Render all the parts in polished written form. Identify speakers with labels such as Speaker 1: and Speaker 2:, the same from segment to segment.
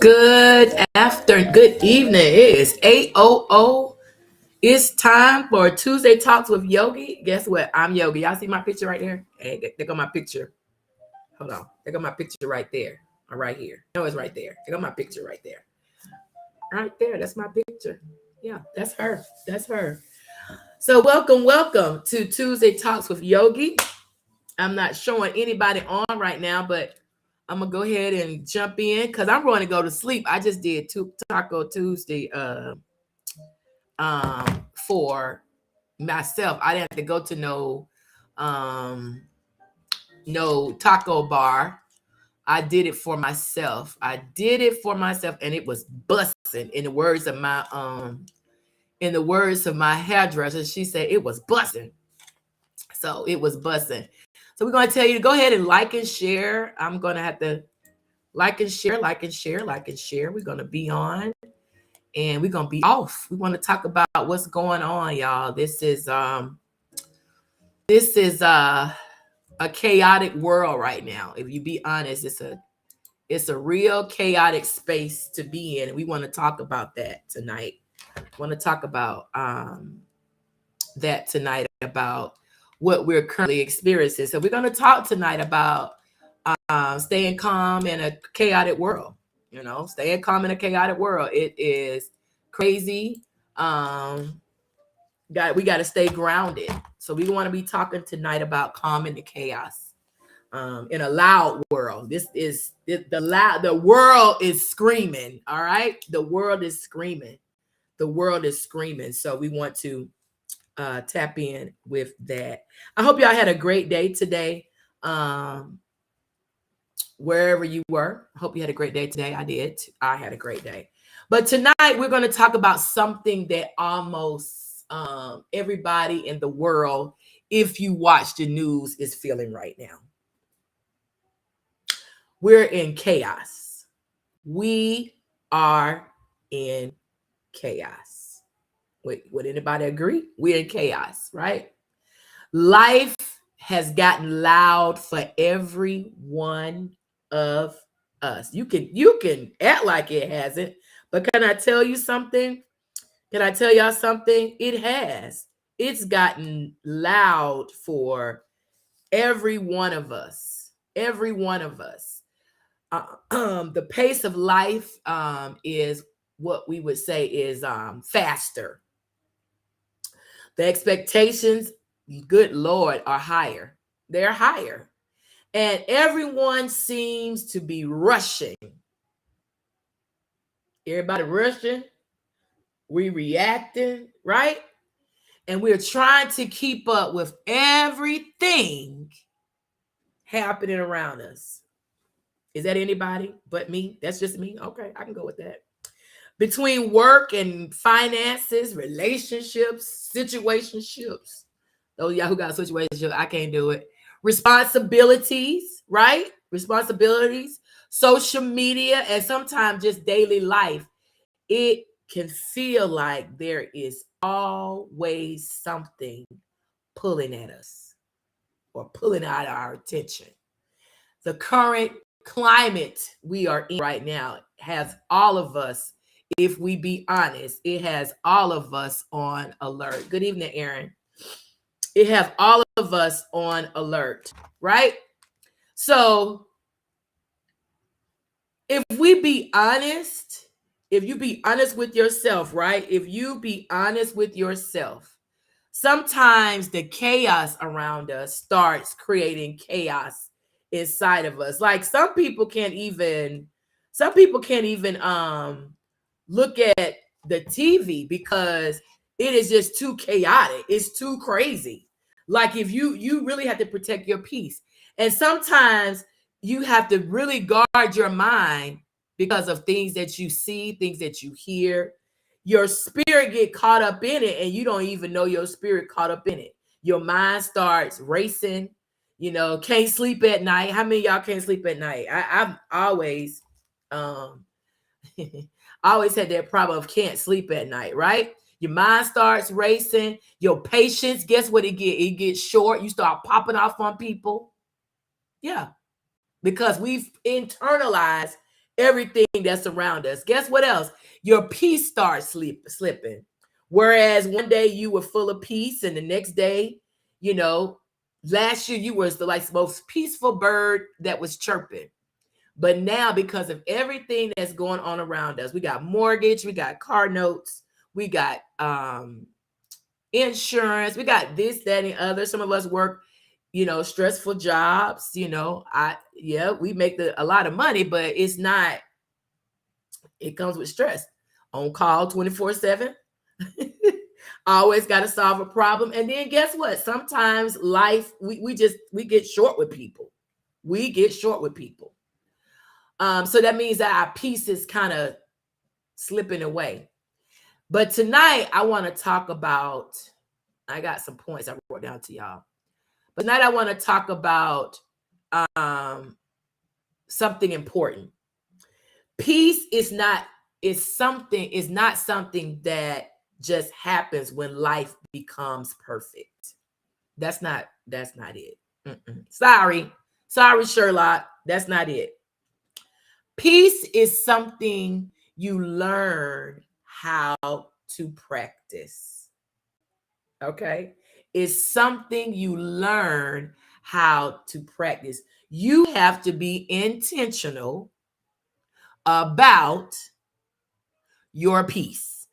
Speaker 1: Good evening. It is 8:00. It's time for Tuesday Talks with Yogi. Guess what? I'm Yogi. Y'all see my picture right there? Hey, there go my picture. Hold on. There go my picture right there. Or right here. No, it's right there. There go my picture right there. Right there. That's my picture. Yeah, that's her. That's her. So welcome to Tuesday Talks with Yogi. I'm not showing anybody on right now, but I'm gonna go ahead and jump in because I'm going to go to sleep. I just did Taco Tuesday for myself. I didn't have to go to no taco bar. I did it for myself. And it was busting. In the words of my hairdresser, she said it was busting. So it was busting. So we're going to tell you to go ahead and like and share. I'm going to have to like and share. We're going to be on and we're going to be off. We want to talk about what's going on, y'all. This is a chaotic world right now. If you be honest, it's a real chaotic space to be in. And we want to talk about that tonight. Want to talk about that tonight, about what we're currently experiencing. So we're going to talk tonight about staying calm in a chaotic world. Staying calm in a chaotic world. It is crazy. We got to stay grounded. So we want to be talking tonight about calming the chaos in a loud world. The world is screaming. All right, the world is screaming. So we want to tap in with that. I hope y'all had a great day today. Wherever you were, I hope you had a great day today. I did. I had a great day. But tonight we're going to talk about something that almost everybody in the world, if you watch the news, is feeling right now. We're in chaos. We are in chaos. Wait, would anybody agree? We're in chaos, right? Life has gotten loud for every one of us. You can act like it hasn't, but can I tell you something? Can I tell y'all something? It has. It's gotten loud for every one of us. Every one of us. The pace of life is what we would say is faster. The expectations, good Lord, are higher. They're higher. And everyone seems to be rushing. Everybody rushing. We reacting, right? And we're trying to keep up with everything happening around us. Is that anybody but me? That's just me? Okay, I can go with that. Between work and finances, relationships, situationships. Those y'all who got situationships, I can't do it. Responsibilities, right? Responsibilities, social media, and sometimes just daily life. It can feel like there is always something pulling at us or pulling out our attention. The current climate we are in right now has all of us, if we be honest, it has all of us on alert. Good evening, Aaron. It has all of us on alert, right? So if we be honest, if you be honest with yourself, right? If you be honest with yourself, sometimes the chaos around us starts creating chaos inside of us. Like some people can't even look at the TV because it is just too chaotic. It's too crazy. Like if you really have to protect your peace. And sometimes you have to really guard your mind because of things that you see, things that you hear. Your spirit get caught up in it and you don't even know your spirit caught up in it. Your mind starts racing, can't sleep at night. How many of y'all can't sleep at night? I've always I always had that problem of can't sleep at night, right? Your mind starts racing. Your patience, guess what it gets? It gets short. You start popping off on people. Yeah, because we've internalized everything that's around us. Guess what else? Your peace starts slipping. Whereas one day you were full of peace, and the next day, you know, last year you was the like most peaceful bird that was chirping. But now, because of everything that's going on around us, we got mortgage, we got car notes, we got insurance, we got this, that, and other. Some of us work, stressful jobs. We make a lot of money, but it's not. It comes with stress. On call 24/7. Always got to solve a problem. And then guess what? Sometimes life, we get short with people. We get short with people. So that means that our peace is kind of slipping away. But tonight I want to talk about, I got some points I wrote down to y'all. But tonight I want to talk about something important. Peace is not something that just happens when life becomes perfect. That's not it. Sorry, Sherlock. That's not it. Peace is something you learn how to practice. Okay? It's something you learn how to practice. You have to be intentional about your peace.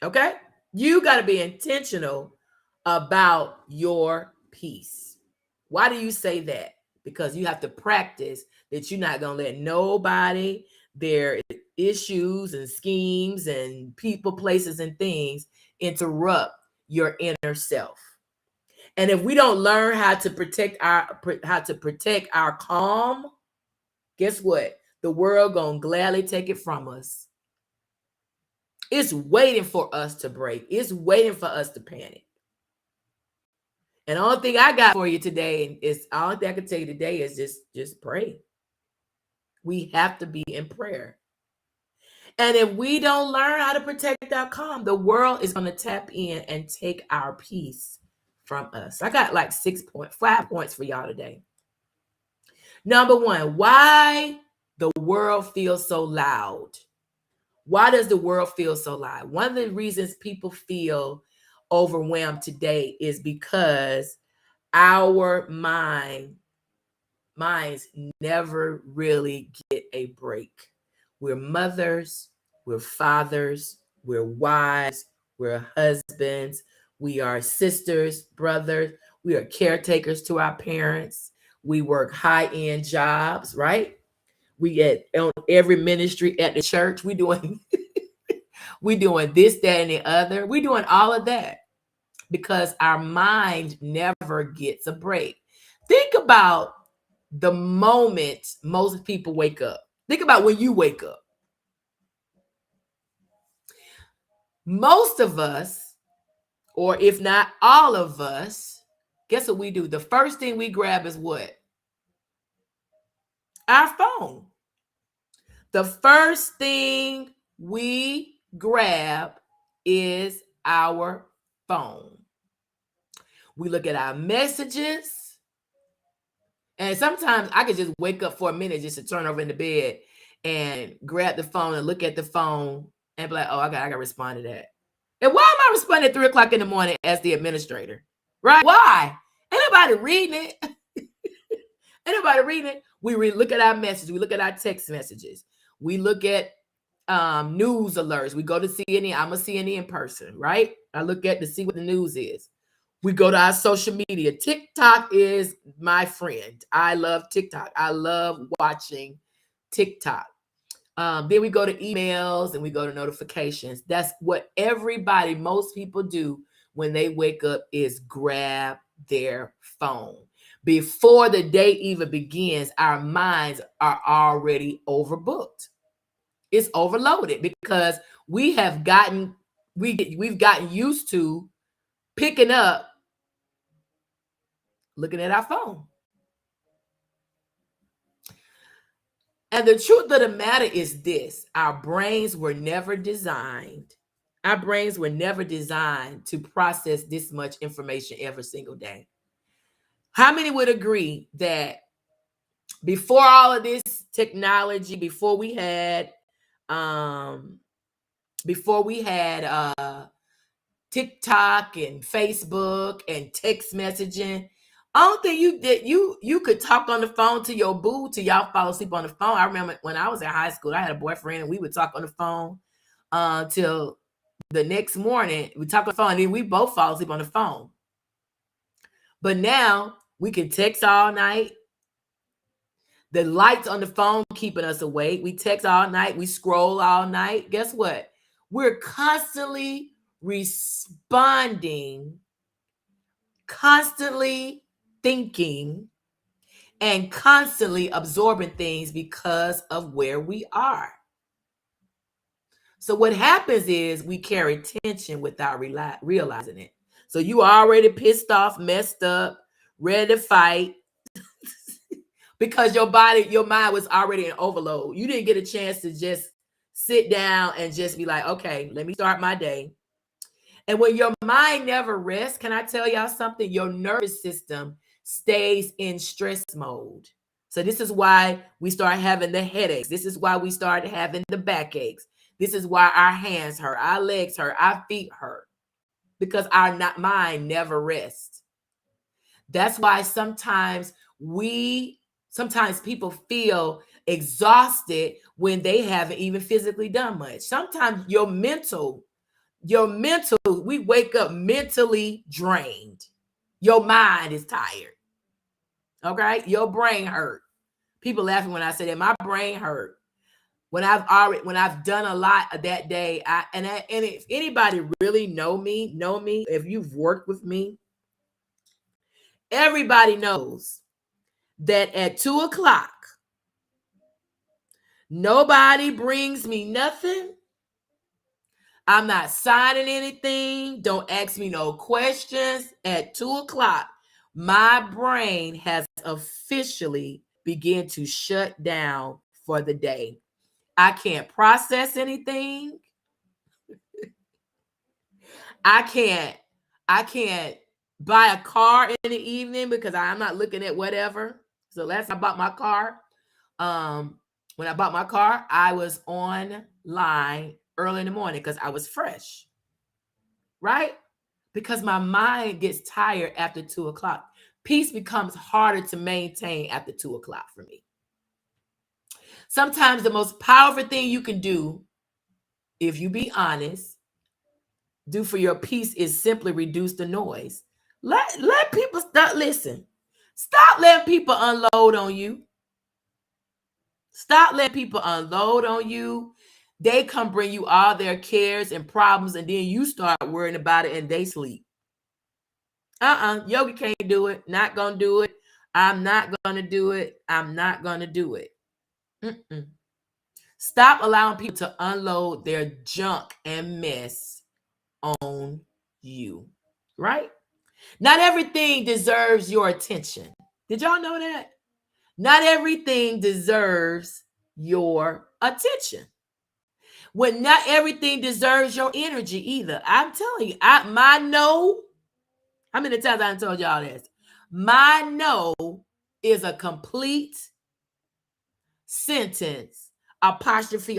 Speaker 1: Okay? You got to be intentional about your peace. Why do you say that? Because you have to practice that you're not going to let nobody, their issues and schemes and people, places, and things interrupt your inner self. And if we don't learn how to protect our calm, guess what? The world gonna gladly take it from us. It's waiting for us to break. It's waiting for us to panic. And the only thing I got for you today is, all I can tell you today is just pray. We have to be in prayer. And if we don't learn how to protect our calm, the world is going to tap in and take our peace from us. I got like 5 points for y'all today. Number one, why the world feels so loud. Why does the world feel so loud? One of the reasons people feel overwhelmed today is because our minds never really get a break. We're mothers, we're fathers, we're wives, we're husbands, we are sisters, brothers, we are caretakers to our parents. We work high-end jobs, right? We get on every ministry at the church. We doing this, that, and the other. We doing all of that because our mind never gets a break. Think about the moment most people wake up. Think about when you wake up. Most of us, or if not all of us, guess what we do? The first thing we grab is what? Our phone. The first thing we grab is our phone. We look at our messages. And sometimes I could just wake up for a minute just to turn over in the bed and grab the phone and look at the phone and be like, oh, I got to respond to that. And why am I responding at 3 o'clock in the morning as the administrator? Right? Why? Ain't nobody reading it. Ain't nobody reading it. We look at our messages. We look at our text messages. We look at news alerts. We go to CNN. I'm a CNN person, right? I look at to see what the news is. We go to our social media. TikTok is my friend. I love TikTok. I love watching TikTok. Then we go to emails and we go to notifications. That's what most people do when they wake up, is grab their phone. Before the day even begins, our minds are already overbooked. It's overloaded because we've gotten used to picking up, looking at our phone. And the truth of the matter is this: our brains were never designed to process this much information every single day. How many would agree that before all of this technology, before we had um TikTok and Facebook and text messaging, I don't think you could talk on the phone to your boo till y'all fall asleep on the phone. I remember when I was in high school, I had a boyfriend and we would talk on the phone till the next morning. We talk on the phone and then we both fall asleep on the phone. But now we can text all night. The lights on the phone keeping us awake. We text all night. We scroll all night. Guess what? We're constantly responding, constantly thinking, and constantly absorbing things because of where we are. So what happens is we carry tension without realizing it. So you already pissed off, messed up, ready to fight because your mind was already in overload. You didn't get a chance to just sit down and just be like, okay, let me start my day. And when your mind never rests, can I tell y'all something? Your nervous system stays in stress mode. So this is why we start having the headaches. This is why we start having the backaches. This is why our hands hurt, our legs hurt, our feet hurt, because our mind never rests. That's why sometimes people feel exhausted when they haven't even physically done much. Sometimes we wake up mentally drained. Your mind is tired. Okay? Your brain hurt. People laughing when I say that. My brain hurt. When I've done a lot of that day, and if anybody really know me, if you've worked with me, everybody knows that at 2:00, nobody brings me nothing. I'm not signing anything. Don't ask me no questions. At 2:00, my brain has officially begun to shut down for the day. I can't process anything. I can't buy a car in the evening because I'm not looking at whatever. So last time I bought my car, when I bought my car, I was online early in the morning because I was fresh, right? Because my mind gets tired after 2:00. Peace becomes harder to maintain after 2:00 for me. Sometimes the most powerful thing you can do, if you be honest, do for your peace is simply reduce the noise. Let people listen. Stop letting people unload on you. Stop letting people unload on you. They come bring you all their cares and problems, and then you start worrying about it and they sleep. Yogi can't do it. Not gonna do it. I'm not gonna do it. I'm not gonna do it. Stop allowing people to unload their junk and mess on you. Right? Not everything deserves your attention. Did y'all know that? Not everything deserves your attention. When not everything deserves your energy either. I'm telling you, my no. How many times I told y'all this? My no is a complete sentence. Apostrophe.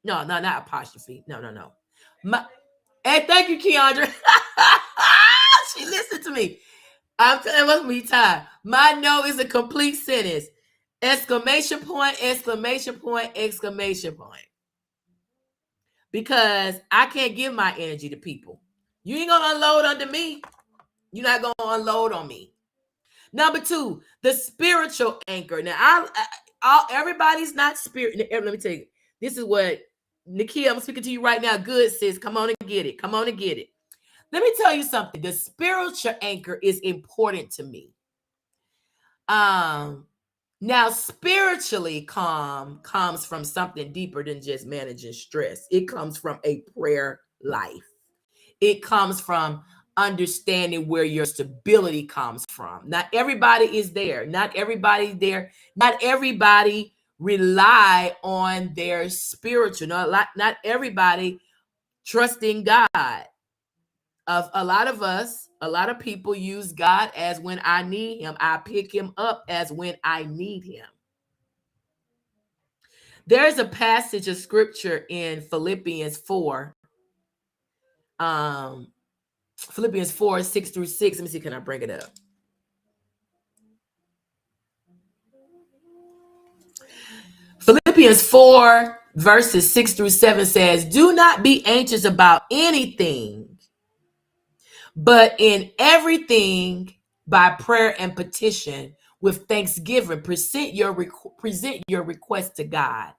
Speaker 1: No, not apostrophe. No. Hey, thank you, Keandra. She listened to me. I'm telling you, must be time. My no is a complete sentence. Exclamation point. Because I can't give my energy to people. You ain't gonna unload under me. You're not gonna unload on me. Number 2, the spiritual anchor. Now, everybody's not spirit. Let me tell you, this is what Nikia, I'm speaking to you right now. Good, sis. Come on and get it. Let me tell you something. The spiritual anchor is important to me. Now, spiritually calm comes from something deeper than just managing stress. It comes from a prayer life. It comes from understanding where your stability comes from. Not everybody is there. Not everybody rely on their spiritual. Not everybody trust in God. Of a lot of us, a lot of people use God as when I need him. I pick him up as when I need him. There's a passage of scripture in Philippians 4. Philippians 4, 6 through 6. Let me see, can I bring it up? Philippians 4, verses 6 through 7 says, do not be anxious about anything, but in everything by prayer and petition with thanksgiving, present your request to God.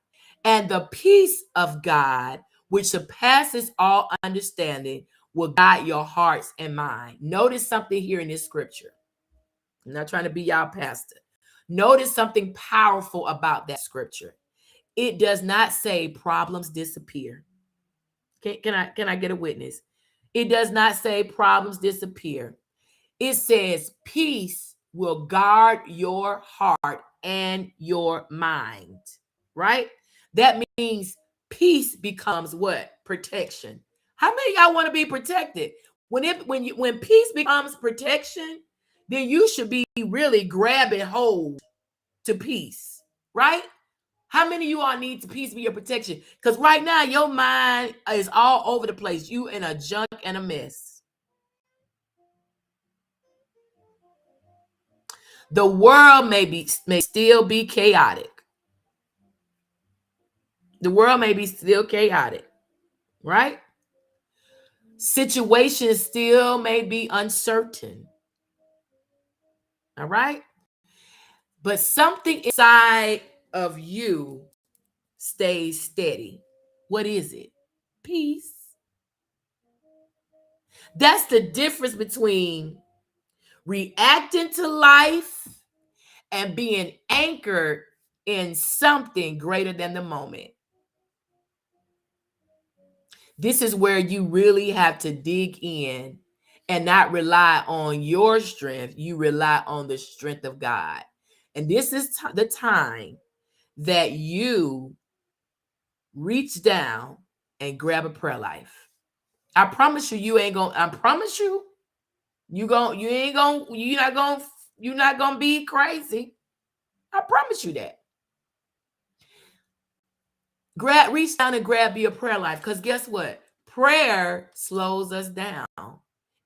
Speaker 1: And the peace of God, which surpasses all understanding, will guide your hearts and mind. Notice something here in this scripture. I'm not trying to be y'all pastor. Notice something powerful about that scripture. It does not say problems disappear. Can I get a witness? It does not say problems disappear. It says peace will guard your heart and your mind, right? That means peace becomes what? Protection. How many of y'all want to be protected? When peace becomes protection, then you should be really grabbing hold to peace, right? How many of you all need to peace be your protection? Because right now your mind is all over the place. You in a junk and a mess. The world may still be chaotic. The world may be still chaotic, right? Situations still may be uncertain. All right? But something inside of you stays steady. What is it? Peace. That's the difference between reacting to life and being anchored in something greater than the moment. This is where you really have to dig in and not rely on your strength. You rely on the strength of God. And this is the time that you reach down and grab a prayer life. I promise you, you're not gonna be crazy. I promise you that. Reach down and grab your prayer life, because guess what? Prayer slows us down.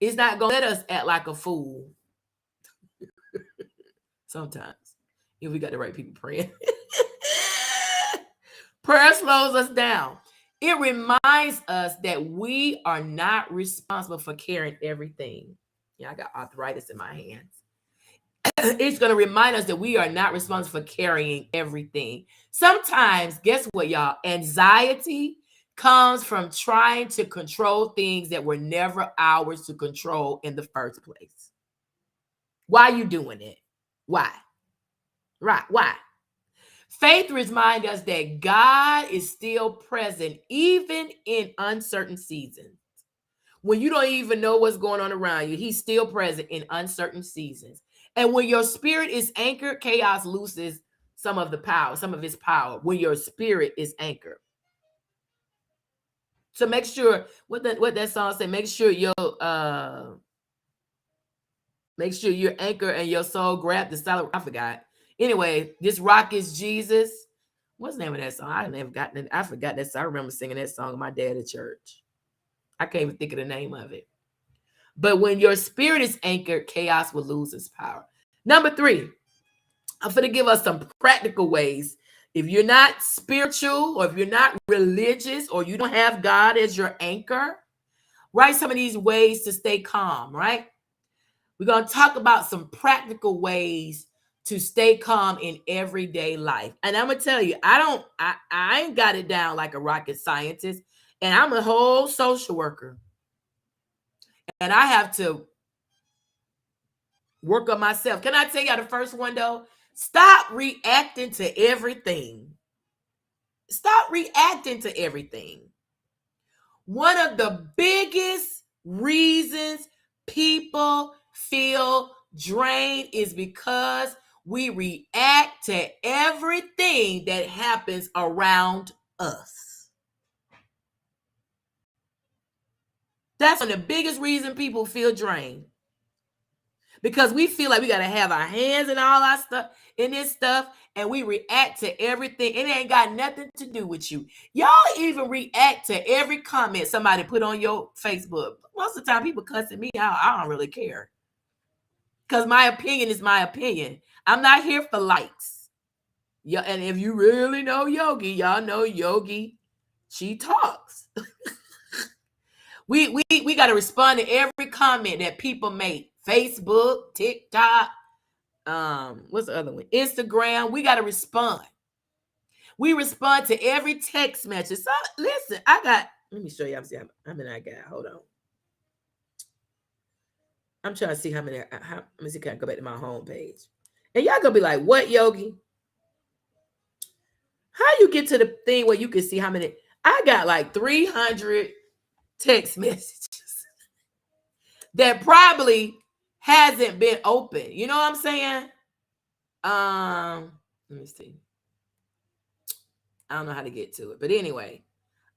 Speaker 1: It's not gonna let us act like a fool. Sometimes, if we got the right people praying. Prayer slows us down. It reminds us that we are not responsible for carrying everything. Yeah, I got arthritis in my hands. It's going to remind us that we are not responsible for carrying everything. Sometimes, guess what, y'all? Anxiety comes from trying to control things that were never ours to control in the first place. Why are you doing it? Why? Right? Why? Faith reminds us that God is still present even in uncertain seasons. When you don't even know what's going on around you, he's still present in uncertain seasons. And when your spirit is anchored, chaos loses some of its power when your spirit is anchored. So make sure what that song said, make sure your anchor and your soul grab the solid. I forgot. Anyway, this rock is Jesus. What's the name of that song? I forgot that song. I remember singing that song with my dad at church. I can't even think of the name of it. But when your spirit is anchored, chaos will lose its power. Number 3, I'm going to give us some practical ways. If you're not spiritual, or if you're not religious, or you don't have God as your anchor, write some of these ways to stay calm, right? We're going to talk about some practical ways to stay calm in everyday life. And I'm going to tell you, I ain't got it down like a rocket scientist, and I'm a whole social worker. And I have to work on myself. Can I tell you the first one, though? Stop reacting to everything. Stop reacting to everything. One of the biggest reasons people feel drained is because we react to everything that happens around us. That's one of the biggest reasons people feel drained. Because we feel like we got to have our hands in all our stuff, in this stuff, and we react to everything. It ain't got nothing to do with you. Y'all even react to every comment somebody put on your Facebook. Most of the time, people cussing me out. I don't really care. Because my opinion is my opinion. I'm not here for likes. Yeah, and if you really know Yogie, y'all know Yogie. She talks. We got to respond to every comment that people make. Facebook, TikTok, what's the other one? Instagram. We got to respond. We respond to every text message. So listen, let me show you how many I got. Hold on. I'm trying to see how many. Let me see. Can I go back to my home page? And y'all gonna be like, "What, Yogie? How you get to the thing where you can see how many?" I got like 300 text messages that probably hasn't been open. You know what I'm saying? Let me see. I don't know how to get to it, but anyway,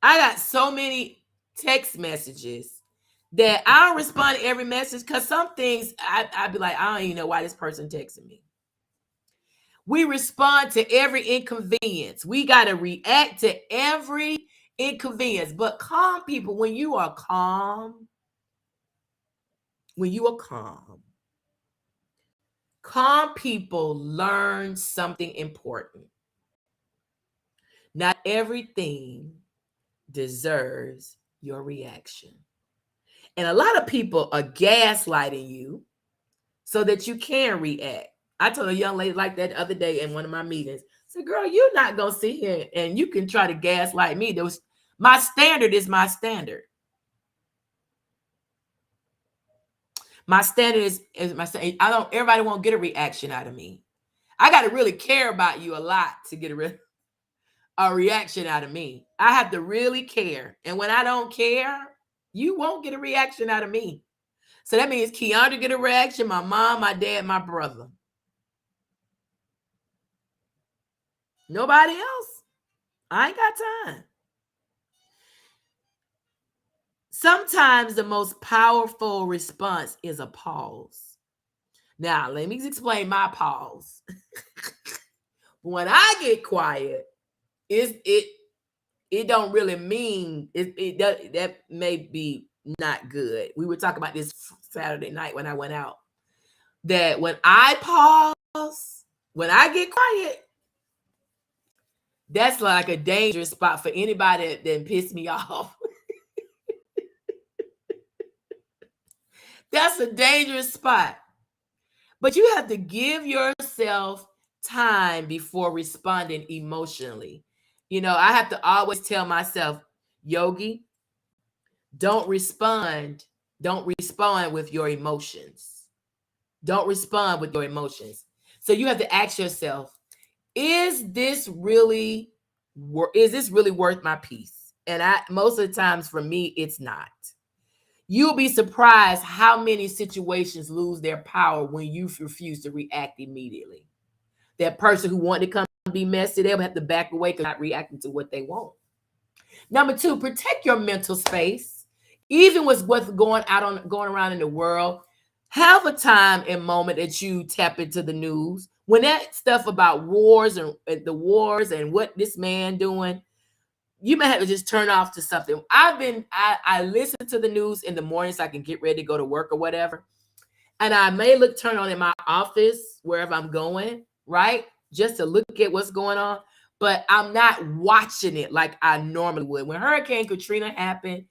Speaker 1: I got so many text messages that I don't respond to every message because some things I'd be like, I don't even know why this person texting me. We respond to every inconvenience. We got to react to every inconvenience. But calm people, when you are calm, calm people learn something important. Not everything deserves your reaction. And a lot of people are gaslighting you so that you can react. I told a young lady like that the other day in one of my meetings. I said, girl, you're not going to sit here and you can try to gaslight me. My standard is my standard. My standard is my standard. Everybody won't get a reaction out of me. I got to really care about you a lot to get a reaction out of me. I have to really care. And when I don't care, you won't get a reaction out of me. So that means Keandra get a reaction, my mom, my dad, my brother. Nobody else. I ain't got time. Sometimes the most powerful response is a pause. Now, let me explain my pause. When I get quiet, it don't really mean that may be not good. We were talking about this Saturday night when I went out. That when I pause, when I get quiet, that's like a dangerous spot for anybody that piss me off. That's a dangerous spot. But you have to give yourself time before responding emotionally. You know, I have to always tell myself, Yogie, don't respond with your emotions. Don't respond with your emotions. So you have to ask yourself, is this really worth my peace? And most of the times for me, it's not. You'll be surprised how many situations lose their power when you refuse to react immediately. That person who wanted to come be messy, they'll have to back away because not reacting to what they want. Number 2, protect your mental space. Even with what's going around in the world, have a time and moment that you tap into the news. When that stuff about wars and the wars and what this man doing, you may have to just turn off to something. I listen to the news in the morning so I can get ready to go to work or whatever. And I may turn on in my office, wherever I'm going, right? Just to look at what's going on. But I'm not watching it like I normally would. When Hurricane Katrina happened,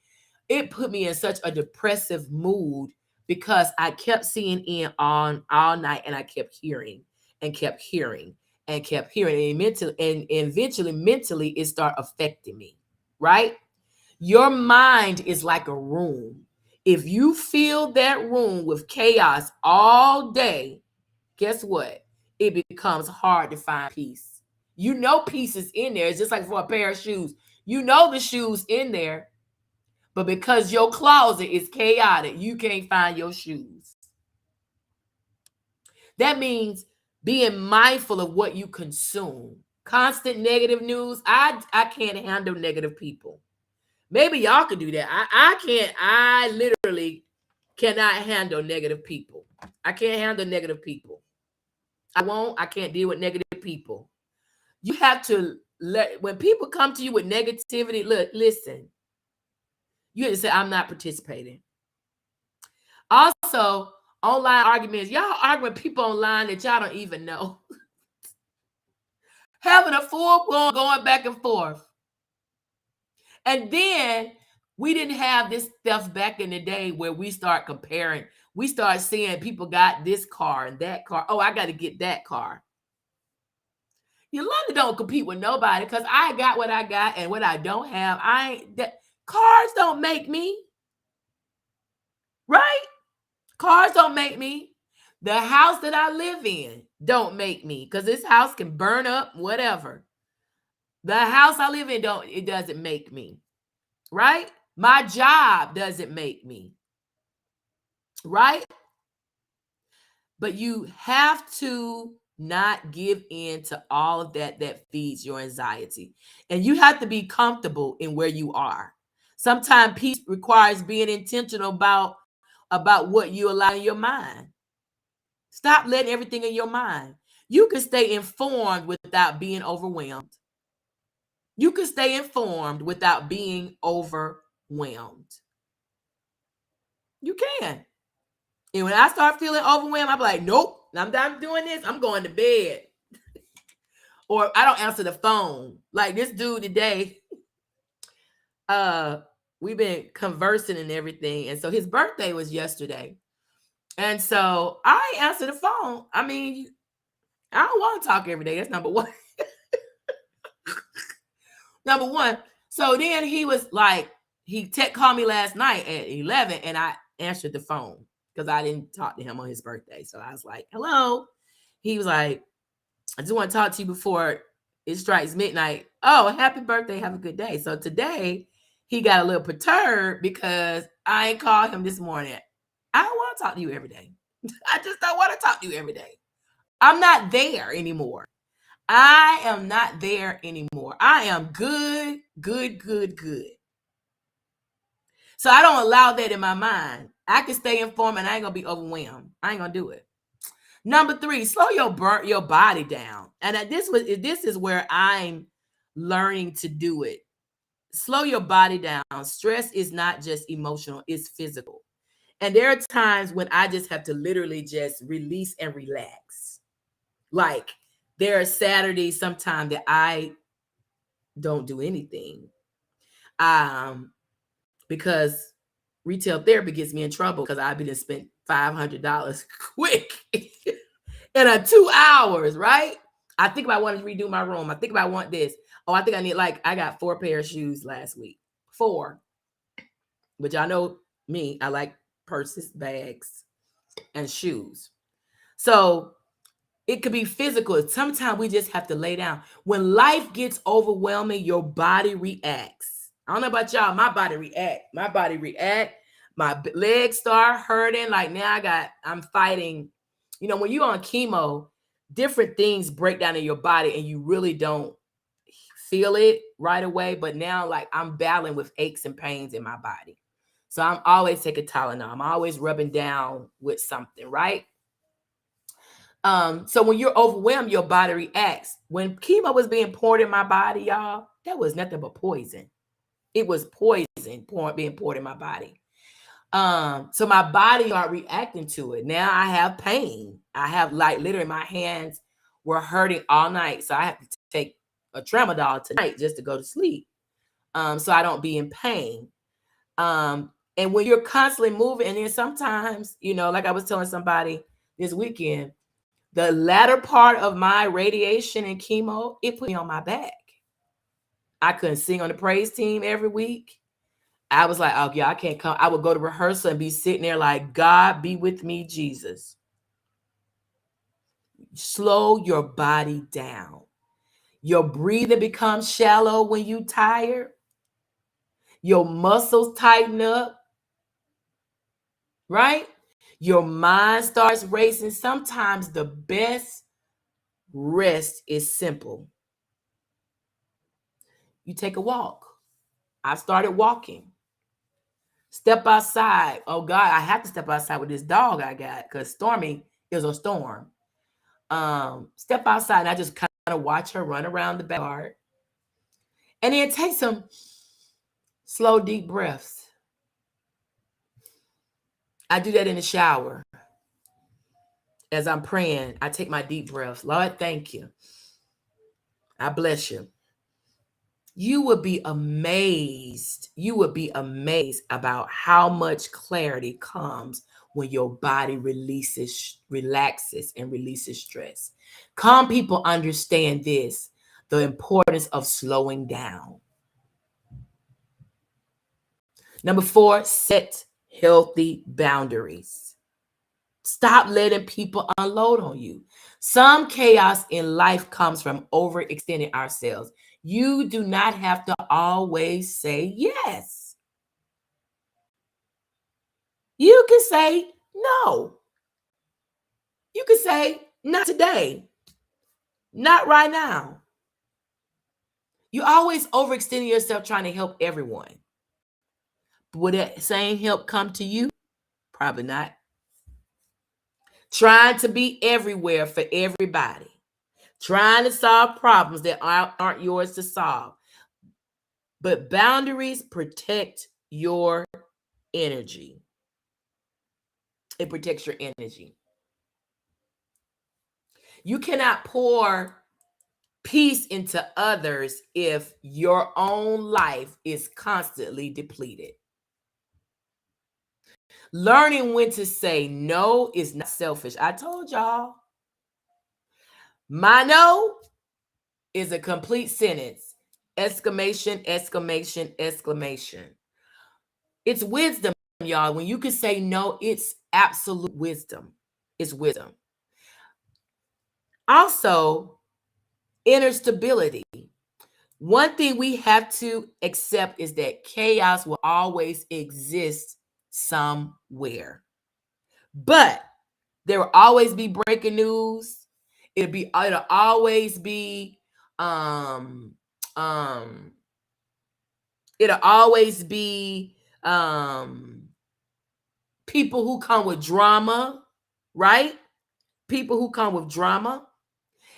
Speaker 1: it put me in such a depressive mood because I kept seeing it on all night and I kept hearing and kept hearing and kept hearing. And eventually mentally it started affecting me, right? Your mind is like a room. If you fill that room with chaos all day, guess what? It becomes hard to find peace. You know peace is in there. It's just like for a pair of shoes. You know the shoes in there, but because your closet is chaotic, you can't find your shoes. That means being mindful of what you consume. Constant negative news. I can't handle negative people. Maybe y'all could do that. I can't. I literally cannot handle negative people. I can't handle negative people. I won't. I can't deal with negative people. You have to when people come to you with negativity, look, listen. You have to say, I'm not participating. Also, online arguments. Y'all argue with people online that y'all don't even know. Having a full blown going back and forth. And then we didn't have this stuff back in the day where we start comparing. We start seeing people got this car and that car. Oh, I got to get that car. Yolanda don't compete with nobody because I got what I got and what I don't have. Cars don't make me. Right? Cars don't make me. The house that I live in don't make me because this house can burn up, whatever. The house I live in it doesn't make me. Right? My job doesn't make me. Right? But you have to not give in to all of that feeds your anxiety. And you have to be comfortable in where you are. Sometimes peace requires being intentional about what you allow in your mind. Stop letting everything in your mind. You can stay informed without being overwhelmed. You can stay informed without being overwhelmed. You can. And when I start feeling overwhelmed, I'm like, nope, I'm done doing this. I'm going to bed. Or I don't answer the phone. Like this dude today, we've been conversing and everything. And so his birthday was yesterday. And so I answered the phone. I mean, I don't want to talk every day. That's number one. Number one. So then he was like, he called me last night at 11 and I answered the phone because I didn't talk to him on his birthday. So I was like, hello. He was like, I just want to talk to you before it strikes midnight. Oh, happy birthday. Have a good day. So today he got a little perturbed because I ain't called him this morning. I don't want to talk to you every day. I just don't want to talk to you every day. I'm not there anymore. I am not there anymore. I am good. So I don't allow that in my mind. I can stay informed and I ain't going to be overwhelmed. I ain't going to do it. Number 3, slow your body down. And this is where I'm learning to do it. Slow your body down. Stress is not just emotional, it's physical. And there are times when I just have to literally just release and relax. Like there are Saturdays sometimes that I don't do anything. Because retail therapy gets me in trouble because I've been spent $500 quick in 2 hours, right? I think about wanting to redo my room. I think about want this. Oh, I think I need I got 4 pair of shoes last week. 4. But y'all know me, I like purses, bags, and shoes. So it could be physical. Sometimes we just have to lay down. When life gets overwhelming, your body reacts. I don't know about y'all. My body react. My legs start hurting. Like now I'm fighting. You know, when you're on chemo, different things break down in your body and you really don't feel it right away. But now like I'm battling with aches and pains in my body. So I'm always taking Tylenol. I'm always rubbing down with something, right? So when you're overwhelmed, your body reacts. When chemo was being poured in my body, y'all, that was nothing but poison. It was poison being poured in my body. So my body started reacting to it. Now I have pain. I have literally my hands were hurting all night. So I have to take a tramadol tonight just to go to sleep. So I don't be in pain. And when you're constantly moving, and then sometimes, you know, like I was telling somebody this weekend, the latter part of my radiation and chemo, it put me on my back. I couldn't sing on the praise team every week. I was like, oh, yeah, I can't come. I would go to rehearsal and be sitting there like, God be with me, Jesus. Slow your body down. Your breathing becomes shallow when you're tired. Your muscles tighten up, right? Your mind starts racing. Sometimes the best rest is simple. You take a walk. I started walking. Step outside. Oh God, I have to step outside with this dog I got because Stormy is a storm. Step outside and I just kind of watch her run around the backyard. And then take some slow, deep breaths. I do that in the shower. As I'm praying, I take my deep breaths. Lord, thank you. I bless you. You would be amazed. You would be amazed about how much clarity comes when your body relaxes, and releases stress. Calm people understand this, the importance of slowing down. Number 4, set healthy boundaries. Stop letting people unload on you. Some chaos in life comes from overextending ourselves. You do not have to always say yes. You can say no. You can say not today, not right now. You always overextending yourself trying to help everyone. But will that same help come to you? Probably not. Trying to be everywhere for everybody. Trying to solve problems that aren't yours to solve. But boundaries protect your energy. It protects your energy. You cannot pour peace into others if your own life is constantly depleted. Learning when to say no is not selfish. I told y'all. My no is a complete sentence. Exclamation, exclamation, exclamation. It's wisdom, y'all. When you can say no, it's absolute wisdom. It's wisdom. Also, inner stability. One thing we have to accept is that chaos will always exist somewhere. But there will always be breaking news. It'll always be it'll always be people who come with drama, right? People who come with drama.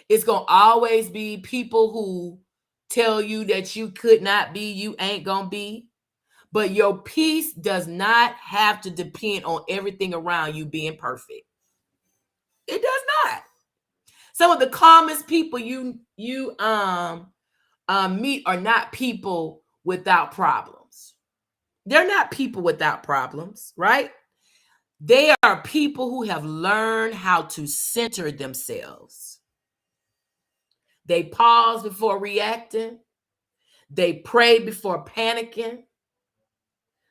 Speaker 1: It's going to always be people who tell you that you could not be, you ain't going to be. But your peace does not have to depend on everything around you being perfect. It does not. Some of the calmest people you meet are not people without problems. They're not people without problems, right? They are people who have learned how to center themselves. They pause before reacting. They pray before panicking.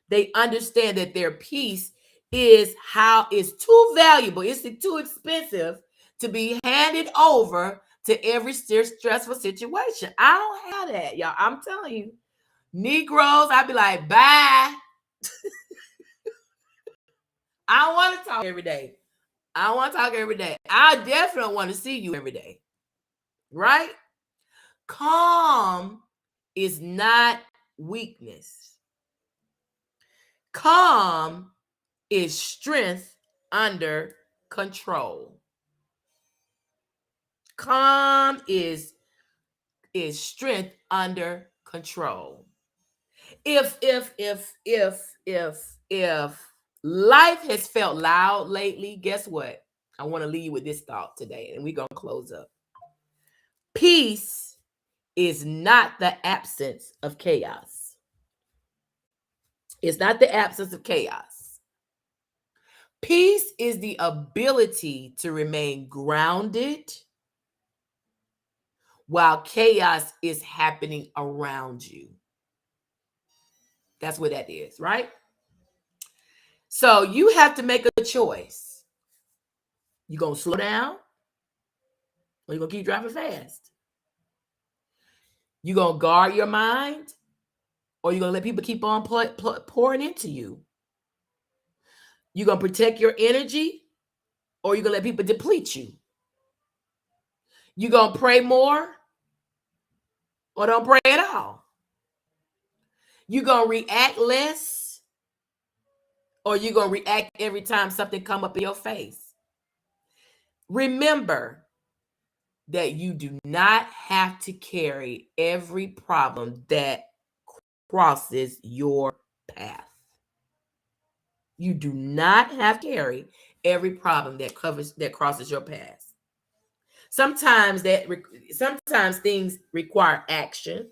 Speaker 1: They understand that their peace is too valuable. It's too expensive to be handed over to every stressful situation. I don't have that, y'all. I'm telling you. Negroes, I'd be like, bye. I don't want to talk every day. I don't want to talk every day. I definitely want to see you every day. Right? Calm is not weakness. Calm is strength under control. Calm is strength under control. If life has felt loud lately, guess what? I want to leave you with this thought today, and we're going to close up. Peace is not the absence of chaos. It's not the absence of chaos. Peace is the ability to remain grounded while chaos is happening around you. That's what that is, right? So you have to make a choice. You going to slow down or you going to keep driving fast? You going to guard your mind or you going to let people keep on pouring into you? You going to protect your energy or you going to let people deplete you? You going to pray more or don't pray at all? You gonna react less, or you gonna react every time something come up in your face? Remember that you do not have to carry every problem that crosses your path. You do not have to carry every problem that crosses your path. Sometimes sometimes things require action,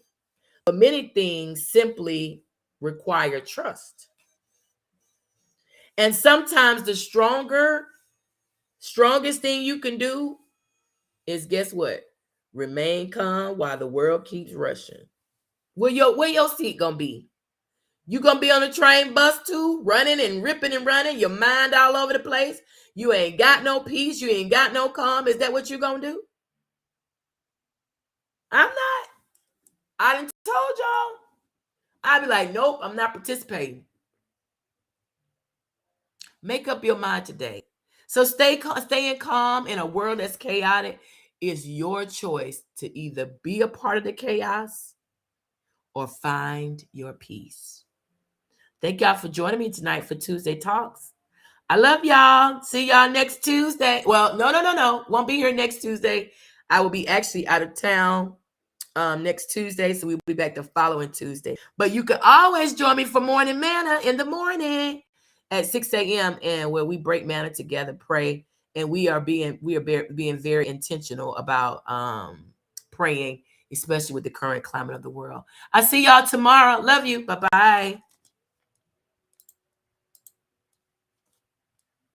Speaker 1: but many things simply require trust. And sometimes the strongest thing you can do is, guess what? Remain calm while the world keeps rushing. Where your seat gonna be? You gonna be on the train, bus too, running and ripping and running, your mind all over the place. You ain't got no peace. You ain't got no calm. Is that what you gonna do? I'm not. I done told y'all. I'd be like, nope, I'm not participating. Make up your mind today. So staying calm in a world that's chaotic is your choice to either be a part of the chaos or find your peace. Thank y'all for joining me tonight for Tuesday Talks. I love y'all. See y'all next Tuesday. Well, no. Won't be here next Tuesday. I will be actually out of town next Tuesday, so we'll be back the following Tuesday. But you can always join me for Morning Manna in the morning at 6 a.m. and where we break manna together, pray, and we are being very intentional about praying, especially with the current climate of the world. I see y'all tomorrow. Love you. Bye-bye.